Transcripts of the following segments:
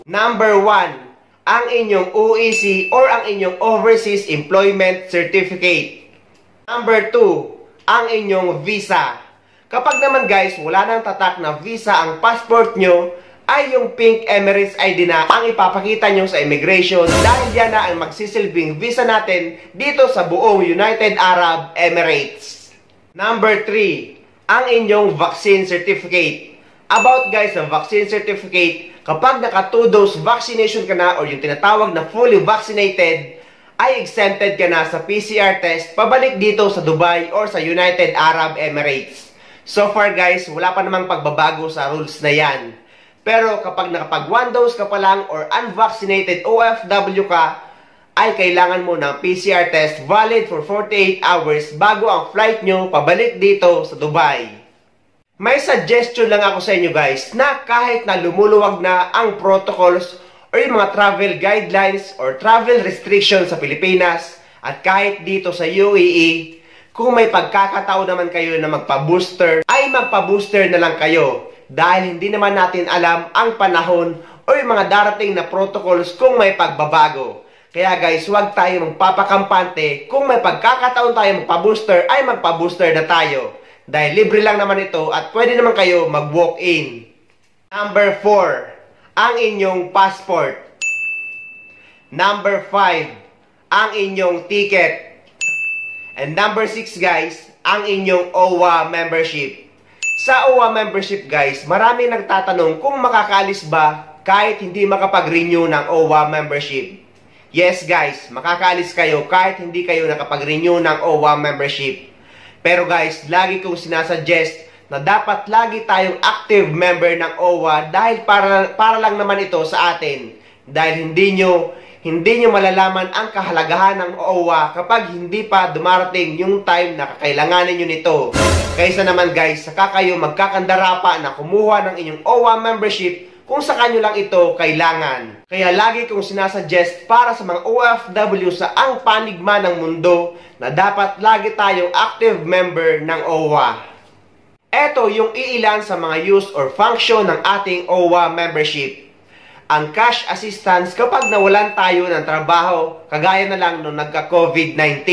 Number 1, ang inyong OEC or ang inyong Overseas Employment Certificate. Number 2, ang inyong visa. Kapag naman guys, wala nang tatak na visa ang passport nyo, ay yung Pink Emirates ID na ang ipapakita nyo sa immigration dahil yan na ang magsisilbing visa natin dito sa buong United Arab Emirates. Number 3, ang inyong vaccine certificate. About guys, sa vaccine certificate, kapag naka 2-dose vaccination ka na or yung tinatawag na fully vaccinated, ay exempted ka na sa PCR test pabalik dito sa Dubai or sa United Arab Emirates. So far guys, wala pa namang pagbabago sa rules na yan. Pero kapag nakapag 1 dose ka pa lang or unvaccinated OFW ka, ay kailangan mo ng PCR test valid for 48 hours bago ang flight nyo pabalik dito sa Dubai. May suggestion lang ako sa inyo guys na kahit na lumuluwag na ang protocols or yung mga travel guidelines or travel restrictions sa Pilipinas at kahit dito sa UAE, kung may pagkakataon naman kayo na magpa-booster, ay magpa-booster na lang kayo. Dahil hindi naman natin alam ang panahon o yung mga darating na protocols kung may pagbabago. Kaya guys, huwag tayo magpapakampante. Kung may pagkakataon tayo magpa-booster, ay magpa-booster na tayo. Dahil libre lang naman ito at pwede naman kayo mag-walk-in. Number 4, ang inyong passport. Number 5, ang inyong ticket. And number 6 guys, ang inyong OWA membership. Sa OWA membership guys, marami nagtatanong kung makakaalis ba kahit hindi makapag-renew ng OWA membership. Yes guys, makakaalis kayo kahit hindi kayo nakapag-renew ng OWA membership. Pero guys, lagi kong sinasuggest na dapat lagi tayong active member ng OWA dahil para lang naman ito sa atin. Dahil hindi nyo malalaman ang kahalagahan ng OWA kapag hindi pa dumarating yung time na kakailanganin nyo nito. Kaysa naman guys, saka kayo magkakandara pa na kumuha ng inyong OWA membership kung saka nyo lang ito kailangan. Kaya lagi kong sinasuggest para sa mga OFW sa ang panigma ng mundo na dapat lagi tayong active member ng OWA. Ito yung iilan sa mga use or function ng ating OWA membership. Ang cash assistance kapag nawalan tayo ng trabaho, kagaya na lang nung nagka-COVID-19.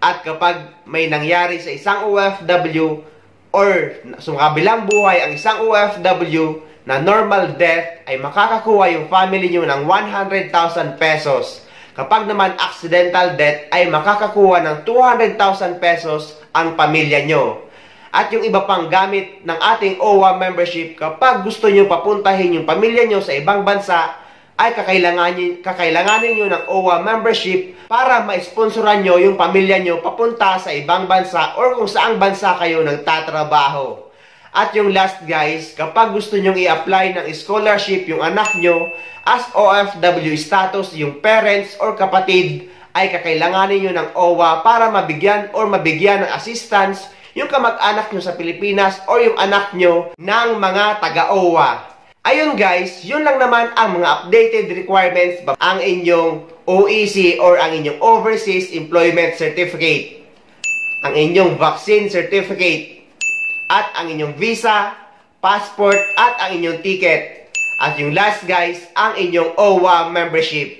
At kapag may nangyari sa isang OFW or sa kabilang buhay ang isang OFW na normal death, ay makakakuha yung family nyo ng 100,000 pesos. Kapag naman accidental death, ay makakakuha ng 200,000 pesos ang pamilya nyo. At yung iba pang gamit ng ating OWA membership, kapag gusto nyo papuntahin yung pamilya nyo sa ibang bansa, ay kakailanganin nyo ng OWA membership para ma-sponsoran nyo yung pamilya nyo papunta sa ibang bansa or kung saang bansa kayo nagtatrabaho. At yung last guys, kapag gusto nyo i-apply ng scholarship yung anak nyo as OFW status, yung parents or kapatid, ay kakailanganin nyo ng OWA para mabigyan ng assistance yung kamag-anak nyo sa Pilipinas o yung anak nyo ng mga taga-OWA. Ayun guys, yun lang naman ang mga updated requirements ang inyong OEC or ang inyong Overseas Employment Certificate, ang inyong Vaccine Certificate, at ang inyong visa, passport, at ang inyong ticket. At yung last guys, ang inyong OWA membership.